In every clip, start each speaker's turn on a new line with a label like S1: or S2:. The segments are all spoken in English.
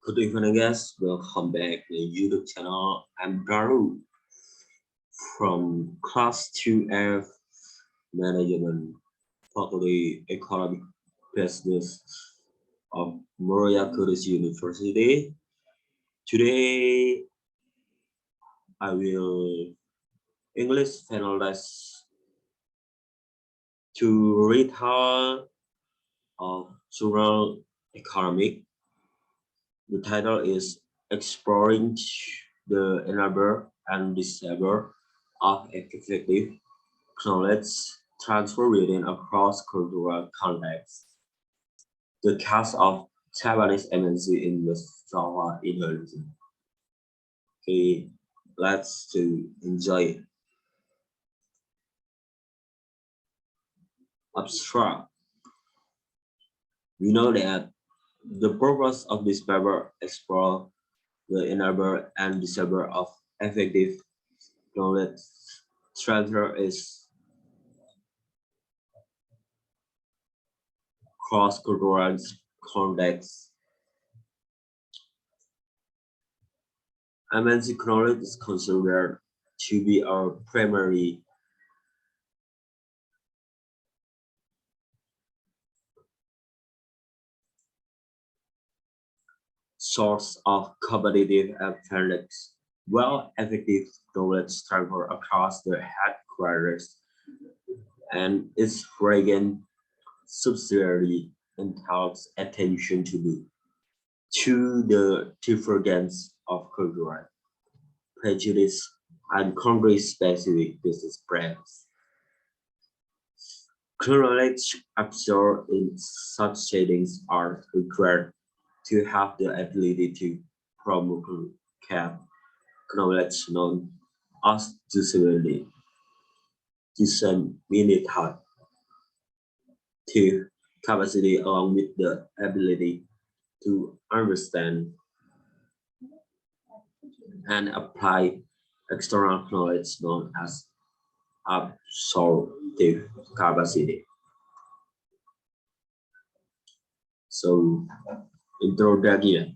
S1: Good evening, guys. Welcome back to the YouTube channel. I'm Daru from Class 2F Management, Faculty Economic Business of Maria Curtis University. Today, I will English finalize to RETELL of Rural Economic. The title is Exploring the Enabler and Disabler of Effective Knowledge Transfer within a cross-cultural context. The cast of Taiwanese MNC in the Java Intelligence. Okay, let's enjoy it. Abstract. We know that the purpose of this paper explore the enabler and disabler of effective knowledge transfer is cross-cultural context. MNC knowledge is considered to be our primary source of competitive advantage, while effective knowledge transfer across the headquarters and its fragrant subsidiary entails attention to the divergence of cultural prejudice and country-specific business practice. Knowledge absorbed in such settings are required to have the ability to promulgate knowledge known as disseminated to capacity along with the ability to understand and apply external knowledge known as absorptive capacity. So, introduction.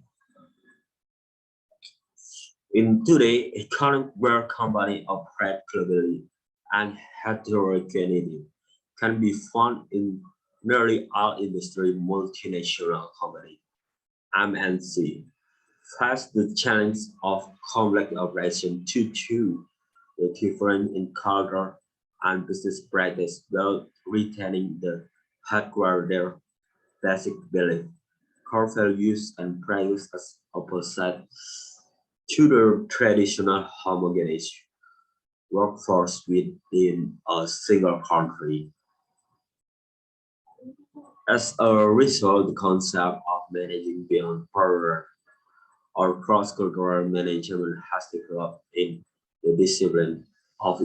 S1: In today, economic where companies operate globally and heterogeneity can be found in nearly all industry multinational companies, MNC, face the challenge of complex operation due to the difference in culture and business practice while retaining the headquarters basic belief, core values, and practice as opposite to the traditional homogeneous workforce within a single country. As a result, the concept of managing beyond border or cross-cultural management has developed in the discipline of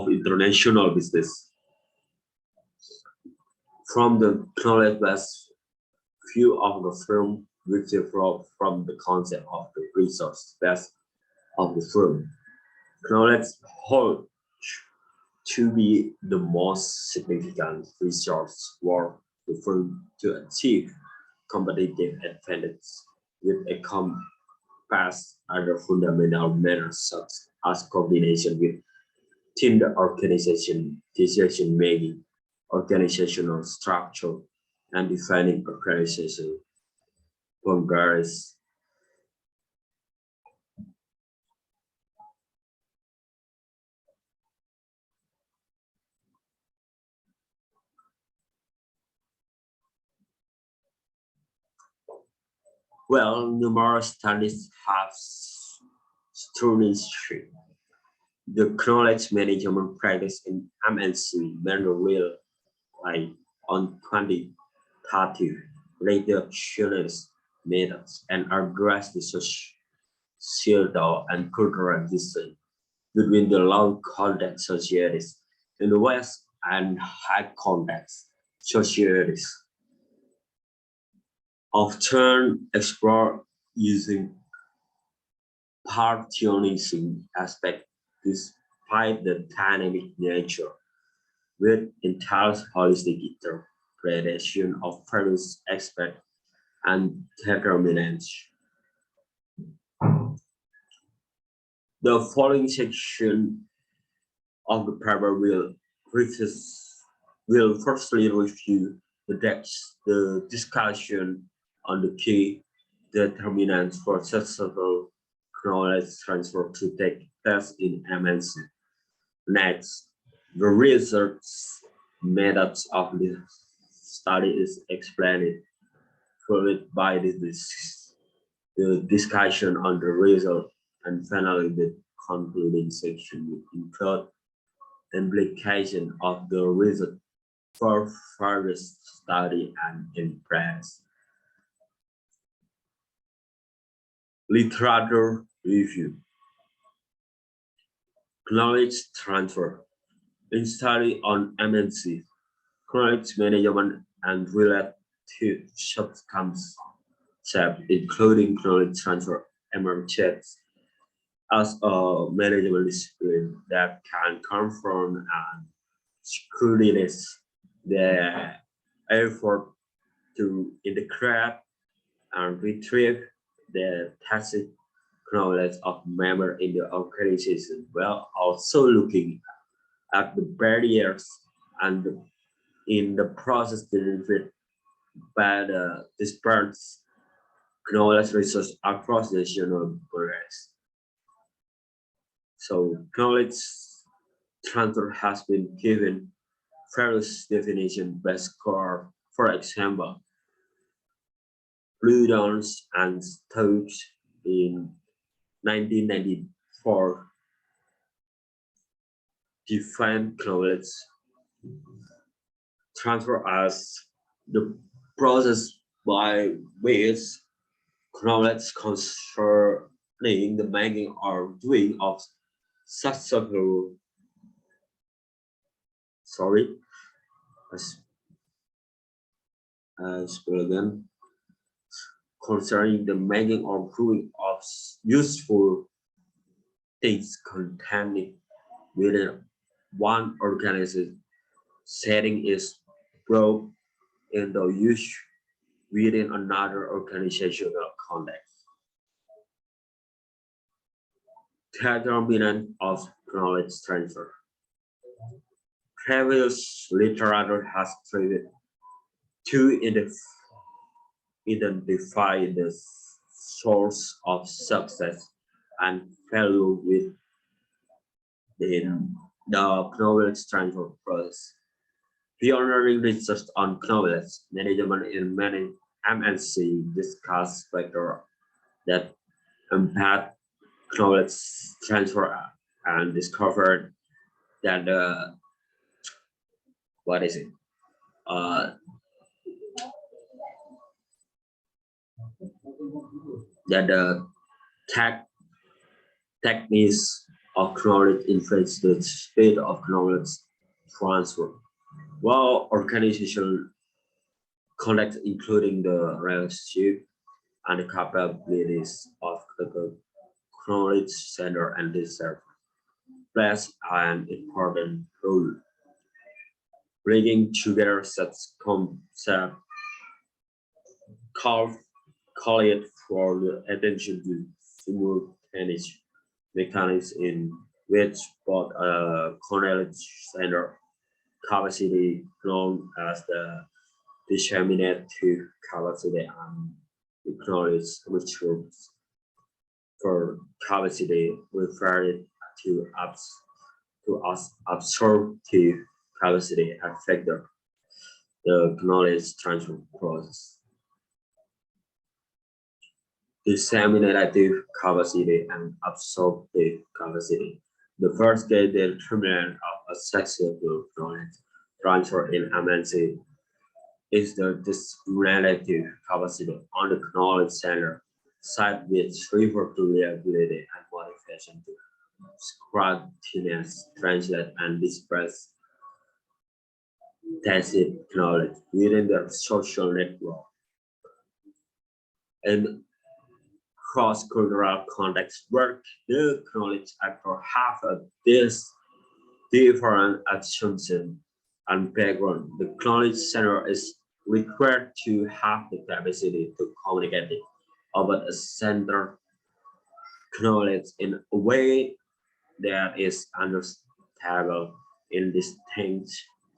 S1: international business. From the knowledge-based view of the firm, which developed from the concept of the resource base of the firm, knowledge holds to be the most significant resource for the firm to achieve competitive advantage with a compass other fundamental matters such as coordination with team organization, decision making, organizational structure, and defining organization boundaries. Well, numerous studies have strengthened the knowledge management practice in MNC mainly rely on quantitative reductionist methods and address the societal and cultural distance between the low context societies in the West and high context societies, often explored using partitioning aspect despite the dynamic nature, which entails holistic interpretation of various aspects and determinants. The following section of the paper will firstly review the discussion on the key determinants for successful knowledge transfer to take place in MNC. Next, the research methods of this study is explained, followed by the discussion on the result, and finally the concluding section will include implication of the result for further study and inference. Literature review. Knowledge transfer. In study on MNC, knowledge management and related subconcepts, including knowledge transfer, emerges as a management discipline that can confirm and scrutinize the effort to integrate and retrieve the tacit knowledge of members in the organization, while also looking at the barriers and in the process delivered by the dispersed knowledge resource across national borders. So knowledge transfer has been given various definitions by scholars. For example, Bludons and Stokes in 1994 defined knowledge transfer as the process by which knowledge concerning the making or doing of successful again, concerning the making or doing of useful things contained within one organization setting is brought into use within another organizational context. Determinant of knowledge transfer. Previous literature has tried to identify the source of success and failure within the knowledge transfer process. Pioneering research on knowledge management in many MNC discuss factors that impact knowledge transfer and discovered that that the techniques of knowledge influence the speed of knowledge transfer. While organizational context, including the relationship and the capabilities of the knowledge center and reserve, plays an important role. Bringing together such concepts call it for the attention to simultaneous mechanics in which both knowledge center capacity, known as the disseminative capacity, and knowledge resource for capacity referred to as absorptive capacity affect the knowledge transfer process. Disseminative capacity and absorptive capacity. The first key determinant of a successful knowledge transfer in MNC is the disseminative capacity on the knowledge center side, which refer to reliability and motivation to scrutinize, translate, and disperse tacit knowledge within the social network. In cross-cultural context work, the knowledge actors have this different assumption and background. The knowledge center is required to have the capacity to communicate about a center knowledge in a way that is understandable in distinct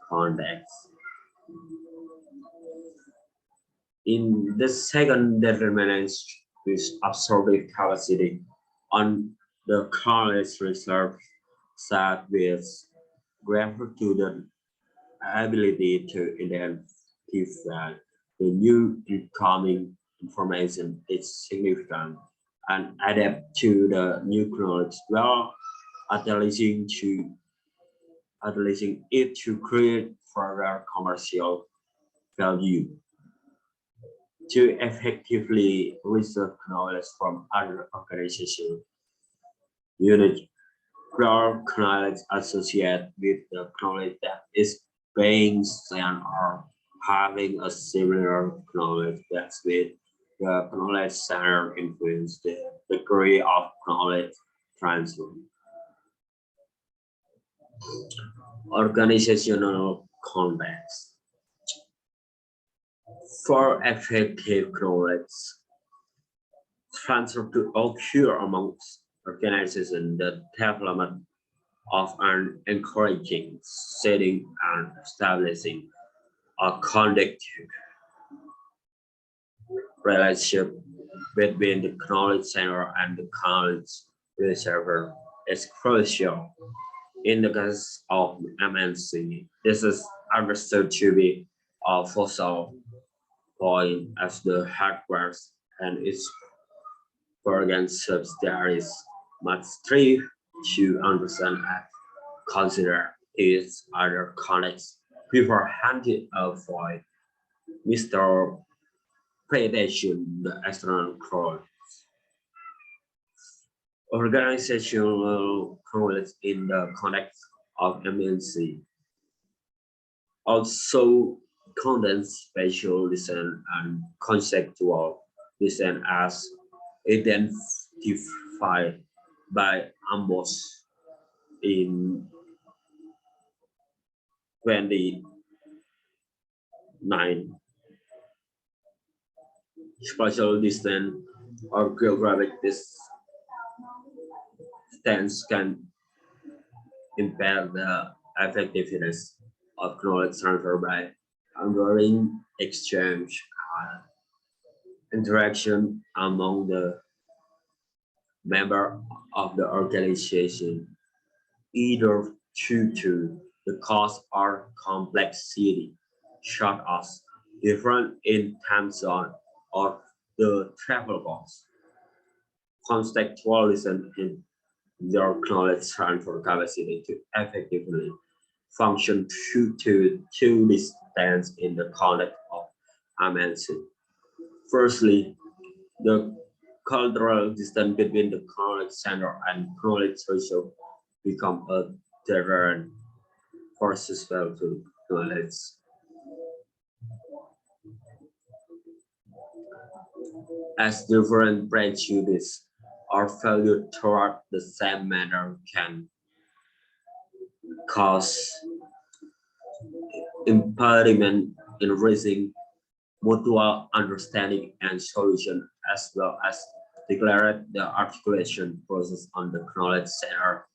S1: contexts. In the second determinants with absorptive capacity on the knowledge reserve side with refer to the ability to identify the new incoming information is significant and adapt to the new knowledge while utilizing it to create further commercial value. To effectively receive knowledge from other organizations, unit core knowledge associated with the knowledge that is being sent or having a similar knowledge that's with the knowledge center influence the degree of knowledge transfer. Organizational context. For effective knowledge transfer to occur amongst organizations, the development of an encouraging setting and establishing a conductive relationship between the knowledge center and the knowledge reservoir is crucial. In the case of MNC, this is understood to be a fossil point as the headquarters and its organ subsidiaries must strive to understand and consider its other connects before handing avoid Mr. Predation the external crowd. Organizational knowledge in the context of MNC also condense spatial design and conceptual design as identified by Amos in 29. Spatial distance or geographic distance can impair the effectiveness of knowledge transfer by ongoing exchange and interaction among the member of the organization, either due to the cost or complexity, such as different in time zone or the travel costs. Contextualism in their knowledge transfer capacity to effectively function to distance in the context of MNC. Firstly, the cultural distance between the knowledge center and knowledge ratio become a deterrent for successful knowledge. As different prejudices are valued toward the same manner can cause impediment in raising mutual understanding and solution, as well as declared the articulation process on the knowledge center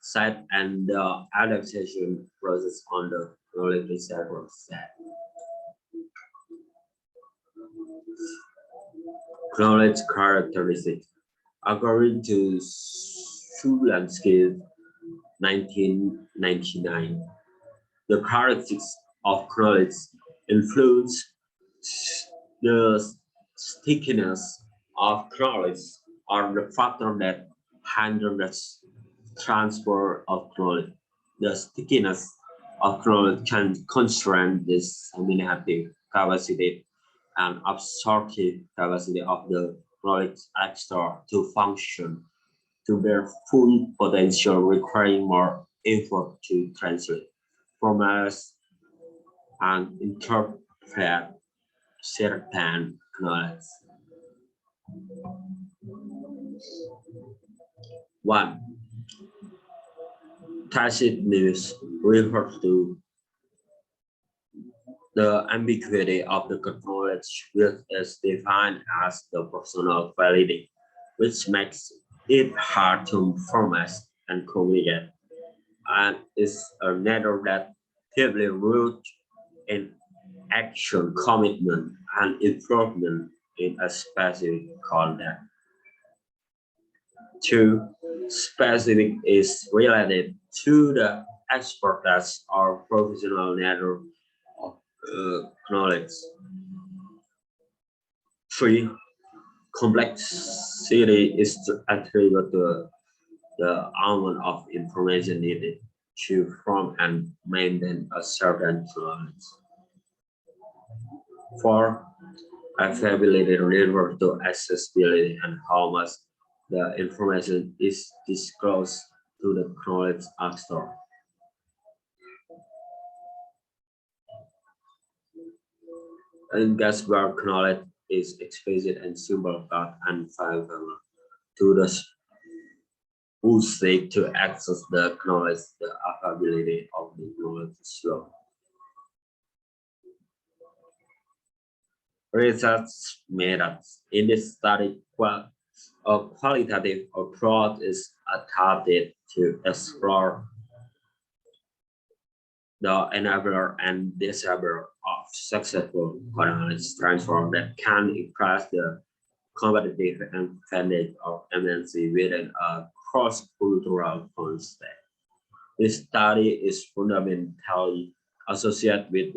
S1: side and the adaptation process on the knowledge reservoir side. Knowledge characteristics. According to Sulansky 1999, the characteristics of knowledge influence the stickiness of knowledge or the factor that hinders transfer of knowledge. The stickiness of knowledge can constrain the disseminative capacity and absorptive capacity of the knowledge actor to function to their full potential, requiring more effort to translate, formalize, and interpret certain knowledge. One, tacit news refers to The ambiguity of the knowledge is defined as the personal validity, which makes it hard to formalize and communicate, and is a matter that deeply rooted in action, commitment, and improvement in a specific context. Two, specific is related to the expertise or professional nature of knowledge. Three, complexity is attributed to the amount of information needed to form and maintain a certain knowledge. Four, availability refers to accessibility and how much the information is disclosed to the knowledge actor. In Gaspar, knowledge is explicit and simple but unfathomable to those who seek to access the knowledge. The availability of the knowledge is slow. Research methods. In this study, a qualitative approach is adopted to explore the enabler and disabler of successful economic transform that can increase the competitive advantage of MNC within a cross-cultural context. This study is fundamentally associated with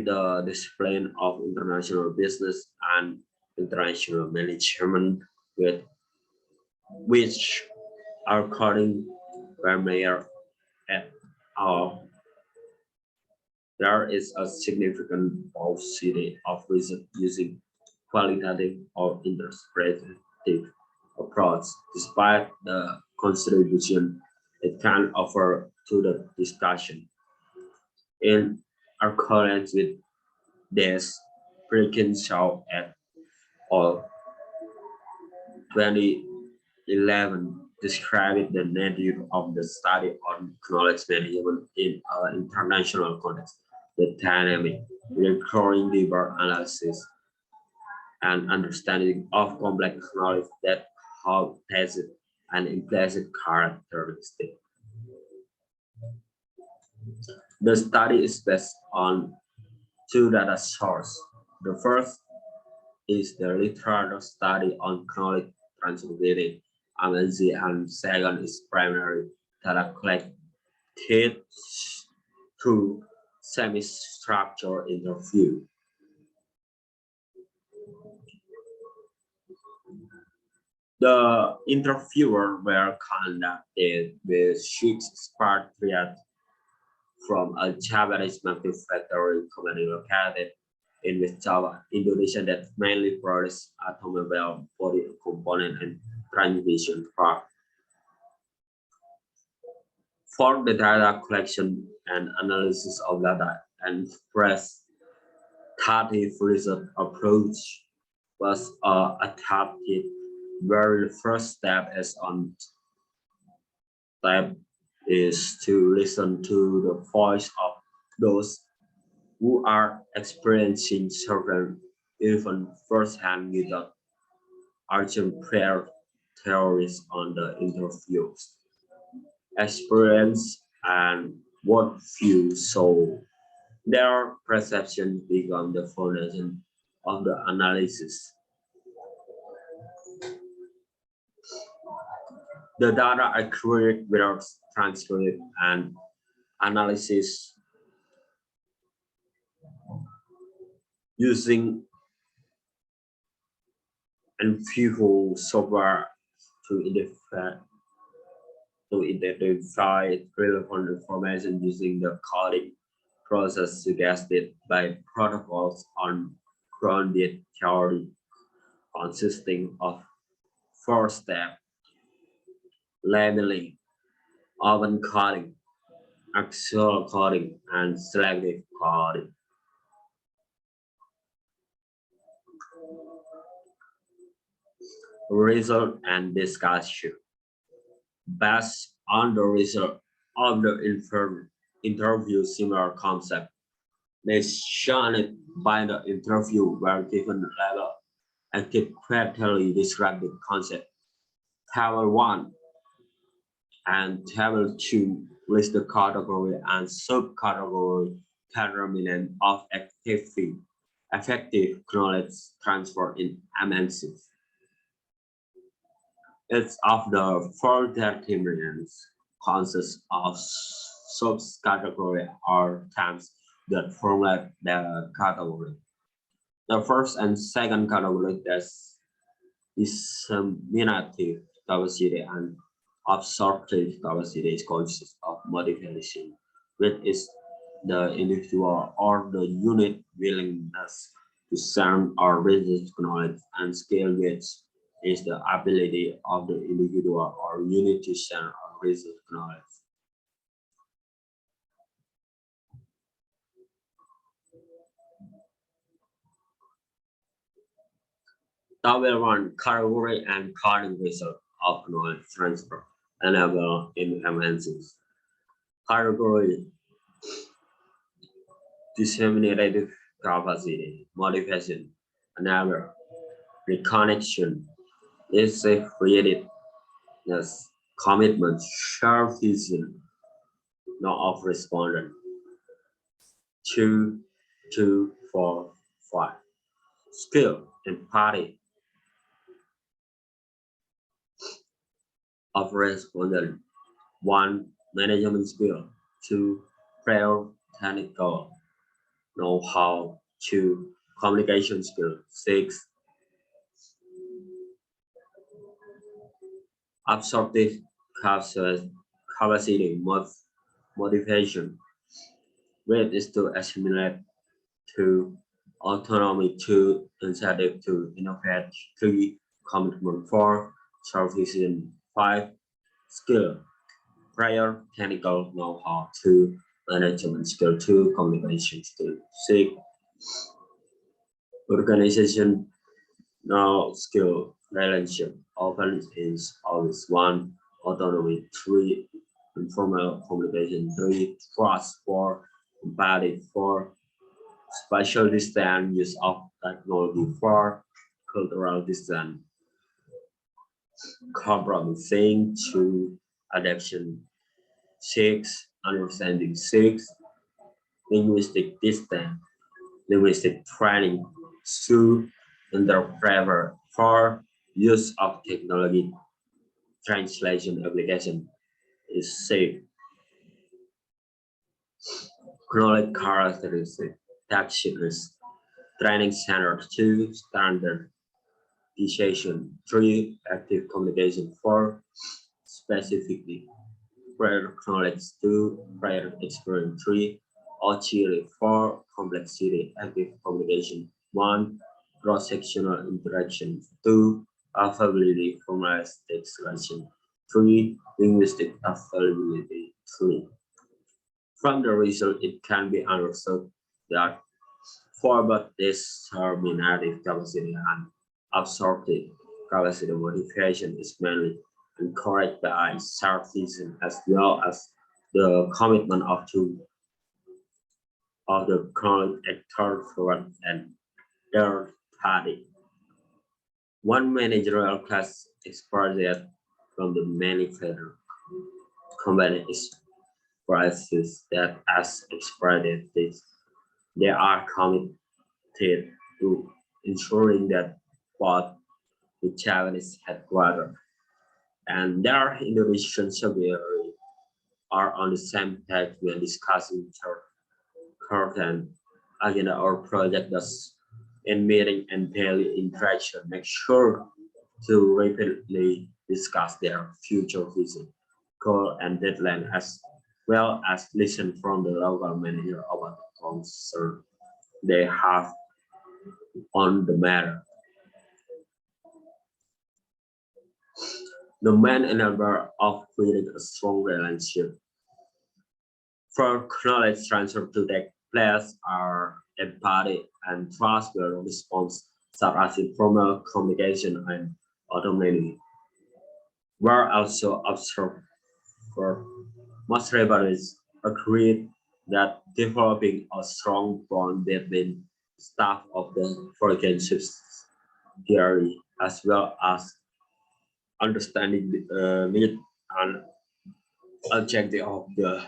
S1: the discipline of international business and international management, with which according Vermeer et al. There is a significant paucity of research using qualitative or interpretive approach, despite the contribution it can offer to the discussion. In accordance with this, Brickenshaw et al. 2011 described the nature of the study on knowledge management in an international context, the dynamic, recurring deeper analysis and understanding of complex knowledge that have tacit and implicit characteristics. The study is based on two data sources. The first is the literature study on knowledge transferability, MNC, and second is primary data collected through semi-structured interview. The interviewer were conducted with 6 expatriates from a Japanese manufacturing company located in West Java, Indonesia, that mainly produces automobile body component and transmission parts. For the data collection and analysis of data and press quantitative research approach was adopted, where the first step is to listen to the voice of those who are experiencing certain even firsthand without urgent prior theories on the interviews. Experience and worldview, so their perception become the foundation of the analysis. The data are created without transcript and analysis using Enfusion software to identify relevant information using the coding process suggested by protocols on grounded theory, consisting of 4 steps: labeling, open coding, axial coding, and selective coding. Result and discussion. Based on the result of the interview, similar concept They shun it by the interview were given level and keep quietly describe the concept. Table 1 and Table 2 list the category and subcategory determinant of effective knowledge transfer in MNCs. Each of the four determinants consists of subcategory or terms that formulate the category. The first and second category is disseminative capacity and absorptive capacity consists of motivation, which is the individual or the unit willingness to learn or resist knowledge, and skill, which is the ability of the individual or unit to share or resist knowledge. Table 1 category and coding result of knowledge transfer enable in MNCs. Category disseminative capacity, motivation, enable reconnection, is a creativeness, commitment, shared vision, not of respondent. 2, 2, 4, 5. Skill, empathy of respondent. 1. Management skill. 2. Prayer technical know-how. 2. Communication skill. 6. Absorptive capacity, motivation, which is to assimilate, 2. Autonomy, 2. Initiative, 2. Innovate, 3. Commitment, 4. Supervision, 5. Skill, prior technical know-how, 2. Management skill, 2. Communication skill, 6. Organization skill, relationship, often is always 1. Autonomy, 3. Informal communication, 3. Trust, 4. Empathy, 4. Spatial distance, use of technology, 4. Cultural distance, compromising, 2. Adaptation, 6. Understanding, 6. Linguistic distance, linguistic training, 2. Interpreter, 4. Use of technology, translation application is safe. Knowledge characteristic, taxes, training center, 2. Standardization, 3. Active communication, 4. Specificity, prior knowledge, 2. Prior experience, 3. Auxiliary, 4. Complexity, active communication, 1. Cross-sectional interaction, 2. Affability, formalized expression, 3. Linguistic affability, 3. From the result, it can be understood that for both disseminative capacity and absorptive capacity, motivation is mainly encouraged by self-vision as well as the commitment of the current actor toward and third party. One managerial class expressed from the manufacturer company expresses that as expressed they are committed to ensuring that both the Japanese headquarters and their Indonesian subsidiary are on the same page when discussing current agenda or project thus in meeting and daily interaction. Make sure to repeatedly discuss their future vision, goal, and deadline, as well as listen from the local manager about the concern they have on the matter. The main enabler of creating a strong relationship for knowledge transfer to take place are empathy and trust where response such as informal communication and autonomy were also observed for most reporters agreed that developing a strong bond between staff of the foreign subsidiary as well as understanding the need and objective of the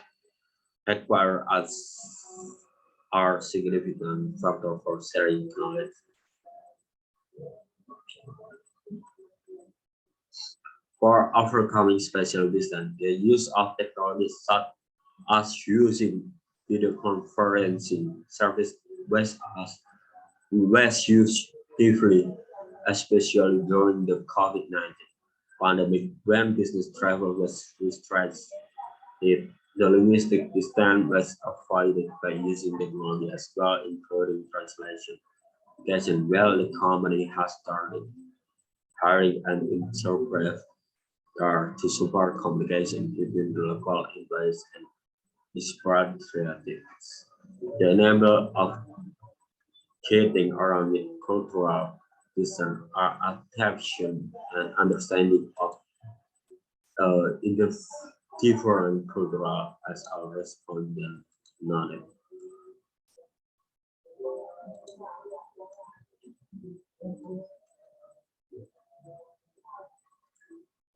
S1: acquirer as are significant factor for sharing knowledge. For overcoming special distance, the use of technologies such as using video conferencing service was used briefly, especially during the COVID-19 pandemic when business travel was restricted. If the linguistic distance was avoided by using technology as well, including translation. Getting well, the company has started hiring an interpreter to support communication between the local employees and expatriates. The enable of creating around the cultural distance are adaptation and understanding of in the different cultural as our respondent knowledge.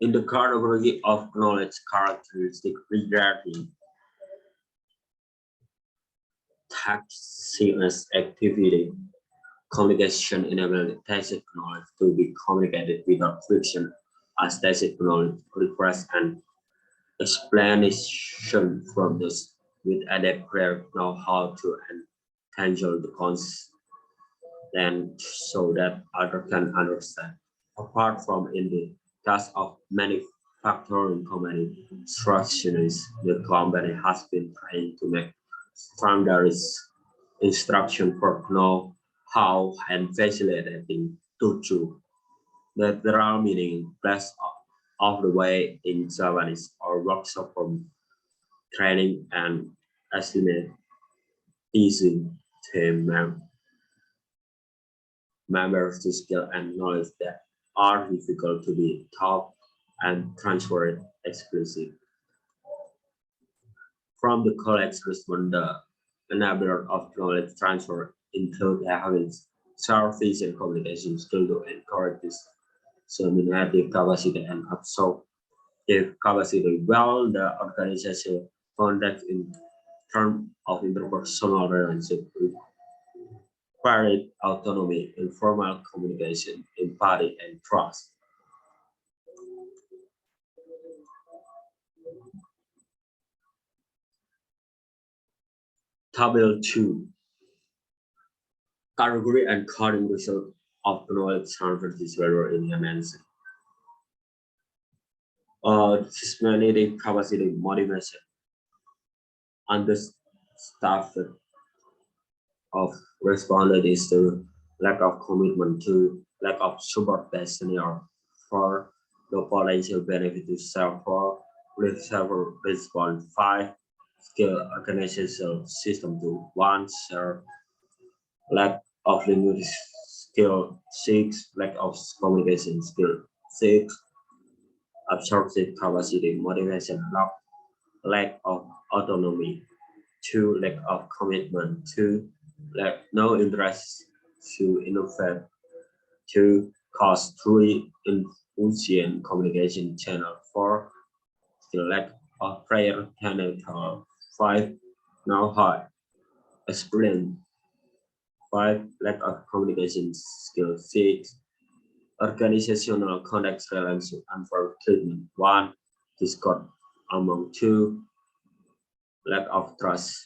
S1: In the category of knowledge characteristic regarding taxiness activity, communication enables tacit knowledge to be communicated without friction as tacit knowledge requires an explanation from this with adequate know-how to handle the content so that others can understand. Apart from in the case of manufacturing company instructions, the company has been trying to make standardized instruction for know how and facilitating to do. The literal meaning best of the way in Japanese or workshop from training and estimate teaching team members to skill and knowledge that are difficult to be taught and transferred exclusively. From the colleagues respond the enabler of knowledge transfer include having service and communication skill to encourage this seminative capacity and absorb if capacity well the organization conduct in terms of interpersonal relationship required autonomy, informal communication, empathy, and trust. Table 2. Category and coding result of knowledge transfer is very immense. Disseminated capacity motivation understaffed of responded is the lack of commitment to lack of support by senior for the potential benefit to serve for receiver response 5 skill organizational system to 1 serve lack of linguistic skill 6 lack of communication skill 6 absorptive capacity motivation lack of autonomy 2 lack of commitment 2 lack no interest to innovate 2 cost 3 insufficient communication channel 4 the lack of prayer channel 5 now high experience 5 lack of communication skill 6 organizational context relationship and for treatment 1 discord among 2 lack of trust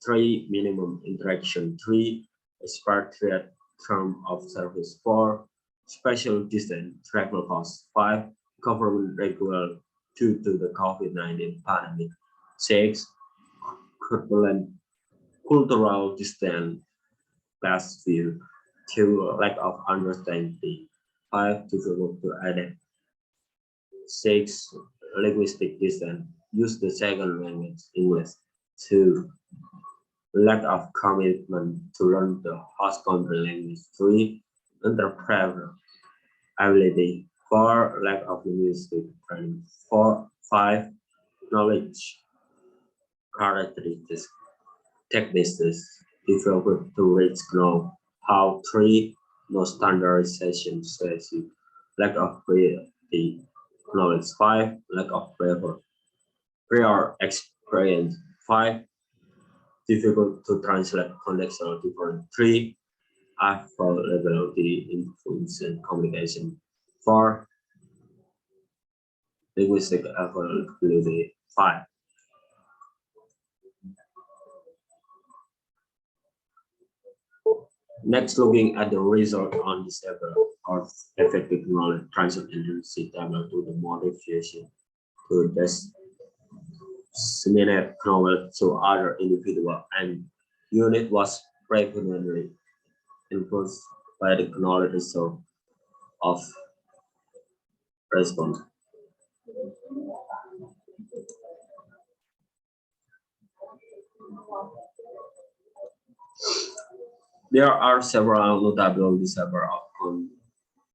S1: 3 minimum interaction 3 expatriate term of service 4 special distance travel cost 5 government regular due to the COVID-19 pandemic 6 current cultural distance past view 2 lack of understanding 5 difficult to adapt 6 linguistic distance use the second language English 2 lack of commitment to learn the host country language 3 interpreter ability 4 lack of linguistic training 4 5 knowledge characteristics techniques developed to reach know how three no standardization strategy, lack of creativity, knowledge five, lack of prior experience five, difficult to translate contextual different three, availability, influence, and communication four, linguistic availability five. Next, looking at the result on this level of effective knowledge transfer tendency table to the motivation to disseminate knowledge to other individual and unit was predominantly influenced by the knowledge result of response. There are several notable disabled outcomes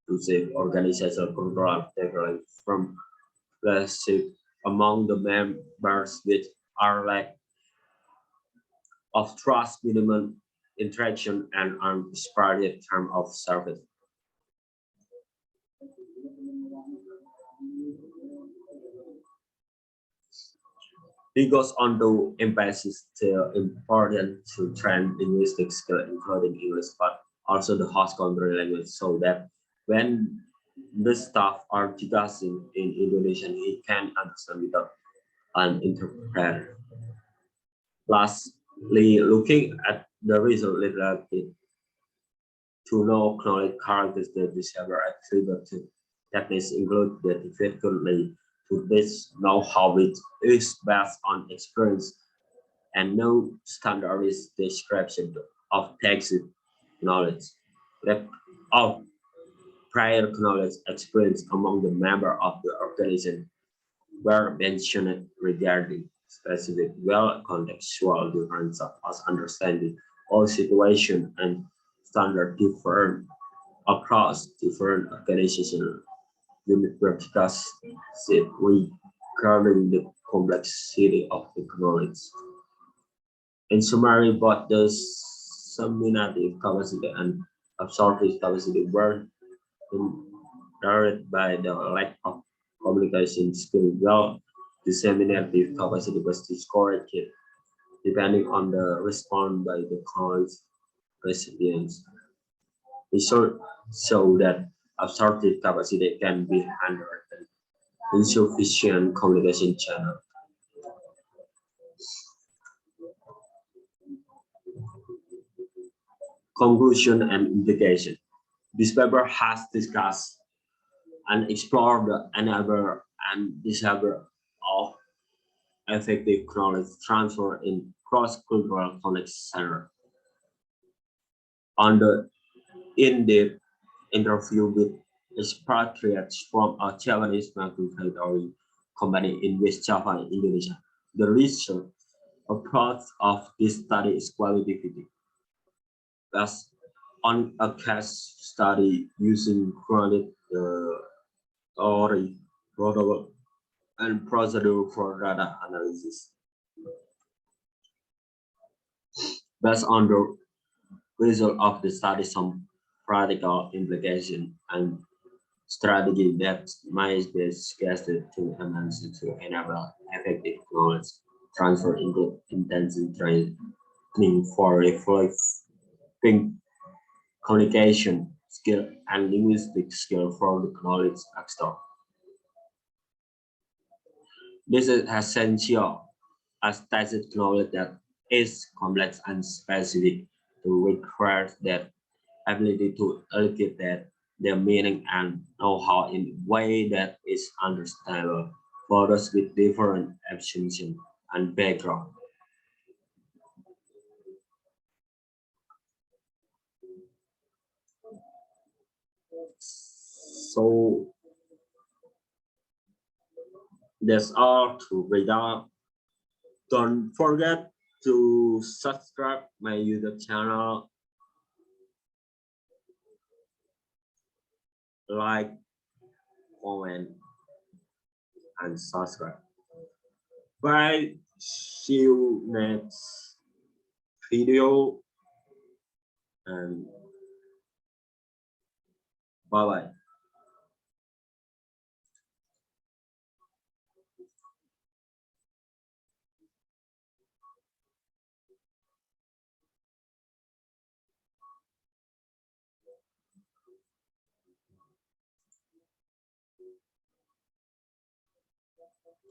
S1: to save organizational control taken from leadership among the members which are lack of trust, minimum interaction, and unsupported term of service. He goes on to emphasize the importance to train linguistic skills, including English, but also the host country language, so that when the staff are discussing in Indonesian, he can understand without an interpreter. Lastly, looking at the result related to know knowledge characteristics that discover attributed techniques include the difficulty to this know-how which is based on experience and no standardized description of text knowledge. Lack of prior knowledge experience among the members of the organization were mentioned regarding specific well-contextual difference of us understanding all situations and standard different across different organizations unit because regarding the complexity of the knowledge. In summary, both the disseminative capacity and absorptive capacity were hindered by the lack of communication skill. Well, disseminative capacity was discouraged depending on the response by the college recipients. Result show that absorptive capacity can be hindered by insufficient communication channel. Conclusion and implication. This paper has discussed and explored the enabler and disabler of effective knowledge transfer in cross-cultural context center. In the interview with expatriates from a Japanese manufacturing company in West Java, Indonesia, the research approach of this study is qualitative. Thus, on a case study using chronic theory, protocol, and procedure for data analysis. Based on the result of the study, some practical implication and strategy that might be suggested to implement to enable effective knowledge transfer into intensive training for reflecting communication skill and linguistic skill for the knowledge actor. This is essential as tacit knowledge that is complex and specific to require that ability to allocate that their meaning and know-how in a way that is understandable for those with different assumptions and background. So that's all to read out. Don't forget to subscribe my YouTube channel, like, comment, and subscribe. Bye. See you next. video, and bye bye.